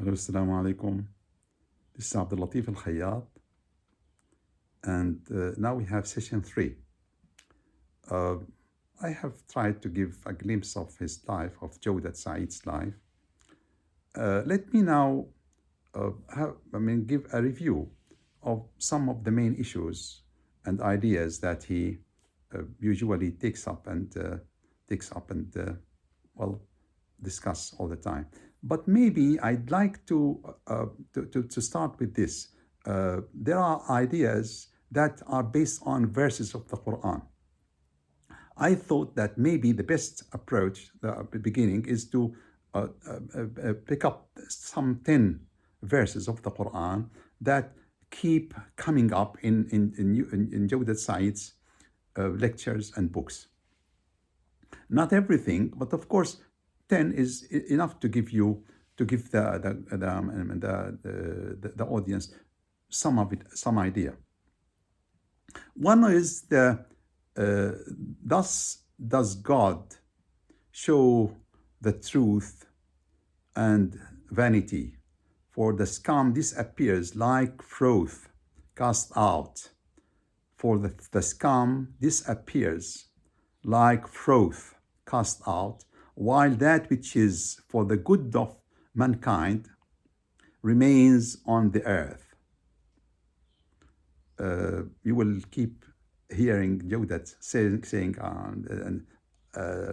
Hello, Assalamu alaikum. This is Abdul Latif Al Khayyat, and now we have session 3. I have tried to give a glimpse of his life, of Jawdat Saeed's life. Let me now give a review of some of the main issues and ideas that he usually takes up and discuss all the time. But maybe I'd like to start with this. There are ideas that are based on verses of the Qur'an. I thought that maybe the best approach, the beginning, is to pick up some 10 verses of the Quran that keep coming up in Jawdat Saeed's lectures and books. Not everything, but of course, 10 is enough to give the audience some idea. One is thus does God show the truth and vanity, for the scum disappears like froth cast out. For the scum disappears like froth cast out, while that which is for the good of mankind remains on the earth. You will keep hearing Jawdat saying and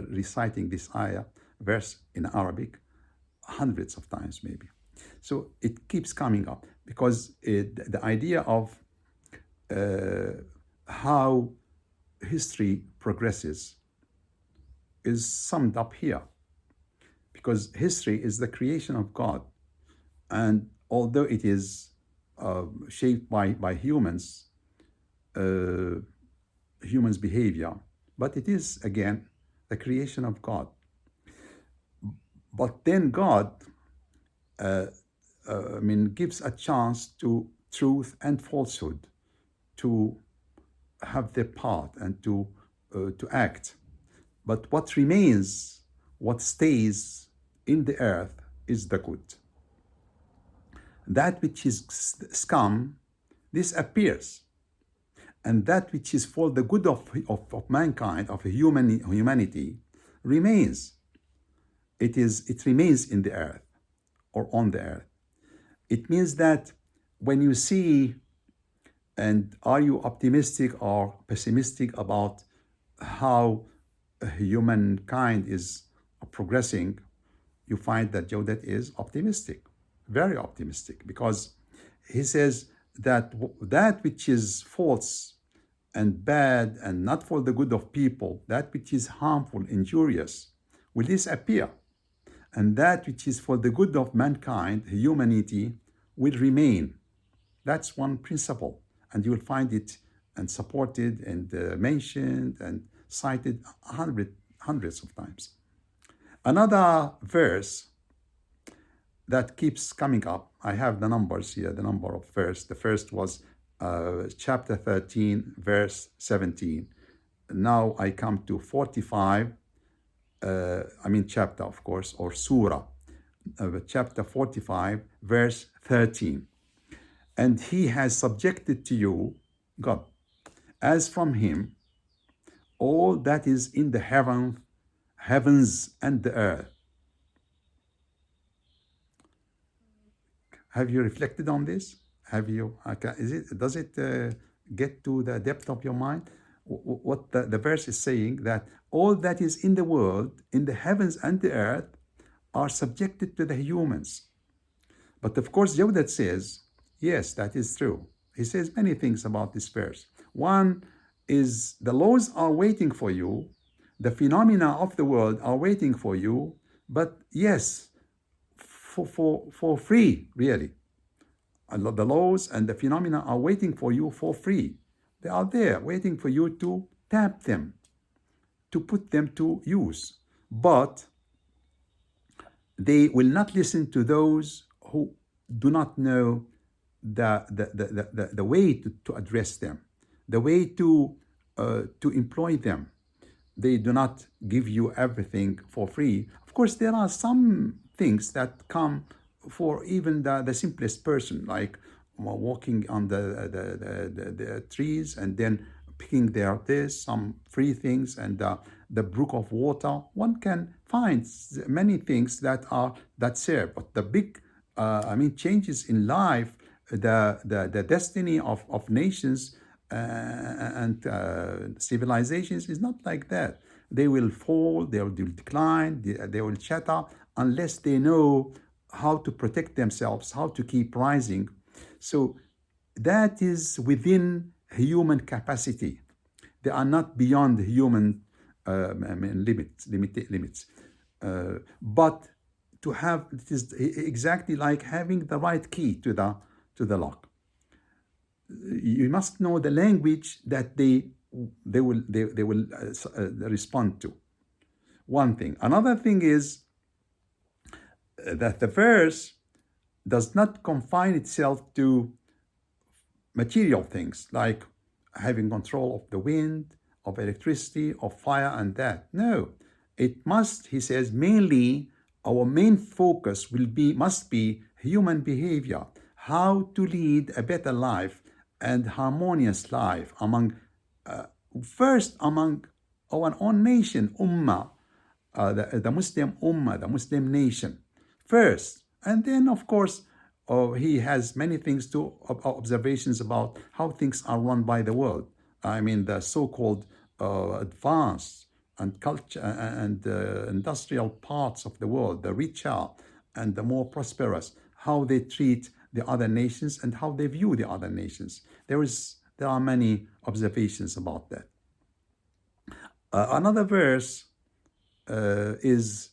reciting this ayah verse in Arabic hundreds of times maybe. So it keeps coming up because the idea of how history progresses is summed up here, because history is the creation of God, and although it is shaped by humans' behavior, but it is again the creation of God. But then God gives a chance to truth and falsehood to have their part and to act. But what remains, what stays in the earth is the good. That which is scum disappears, and that which is for the good of mankind, of humanity, remains. It remains in the earth or on the earth. It means that when you see, and are you optimistic or pessimistic about how humankind is progressing, you find that Jawdat is optimistic, very optimistic, because he says that that which is false and bad and not for the good of people, that which is harmful, injurious, will disappear. And that which is for the good of mankind, humanity, will remain. That's one principle. And you will find it and supported and mentioned and cited hundreds of times. Another verse that keeps coming up, I have the numbers here, the number of verse. The first was chapter 13, verse 17. Now I come to 45, chapter, of course, or surah, chapter 45, verse 13. And he has subjected to you, God, as from him, all that is in the heavens and the earth. Have you reflected on this? Have you? Does it get to the depth of your mind? What the verse is saying, that all that is in the world, in the heavens and the earth, are subjected to the humans. But of course, Jawdat says, yes, that is true. He says many things about this verse. One is the laws are waiting for you, the phenomena of the world are waiting for you, but yes, for free, really. The laws and the phenomena are waiting for you for free. They are there waiting for you to tap them, to put them to use. But they will not listen to those who do not know the way to address them, the way to employ them. They do not give you everything for free. Of course, there are some things that come for even the simplest person, like walking on the trees and then picking there's some free things and the brook of water. One can find many things that serve, but the big changes in life, the destiny of nations and civilizations is not like that. They will fall, they will decline, they will shatter unless they know how to protect themselves, how to keep rising. So that is within human capacity. They are not beyond human limits. But to have, it is exactly like having the right key to the lock. You must know the language that they will respond to. One thing. Another thing is that the verse does not confine itself to material things like having control of the wind, of electricity, of fire, and that. No, it must, he says, mainly our main focus must be human behavior, how to lead a better life and harmonious life first among our own nation, ummah, the Muslim ummah, the Muslim nation first. And then, of course, he has many things observations about how things are run by the world. I mean, the so-called advanced and culture and industrial parts of the world, the richer and the more prosperous, how they treat the other nations and how they view the other nations. There are many observations about that. Another verse is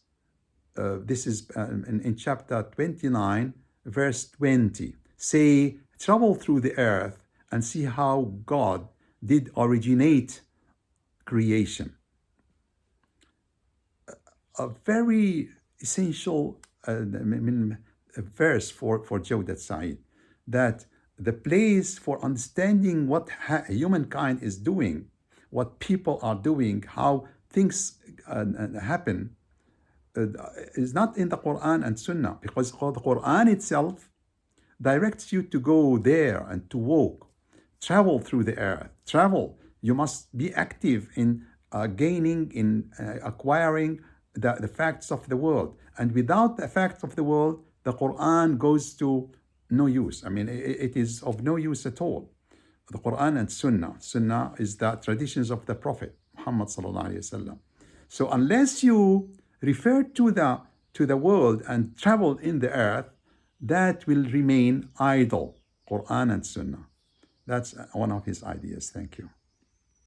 in chapter 29, verse 20. Say, travel through the earth and see how God did originate creation. A very essential verse for Jawdat Said, that the place for understanding what humankind is doing, what people are doing, how things happen, is not in the Qur'an and Sunnah, because the Qur'an itself directs you to go there and to walk, travel through the earth. Travel, you must be active in gaining, in acquiring the facts of the world. And without the facts of the world, the Qur'an goes to no use. I mean, it is of no use at all. The Qur'an and Sunnah. Sunnah is the traditions of the Prophet Muhammad sallallahu alaihi wasallam. So unless you refer to the world and travel in the earth, that will remain idle. Qur'an and Sunnah. That's one of his ideas. Thank you.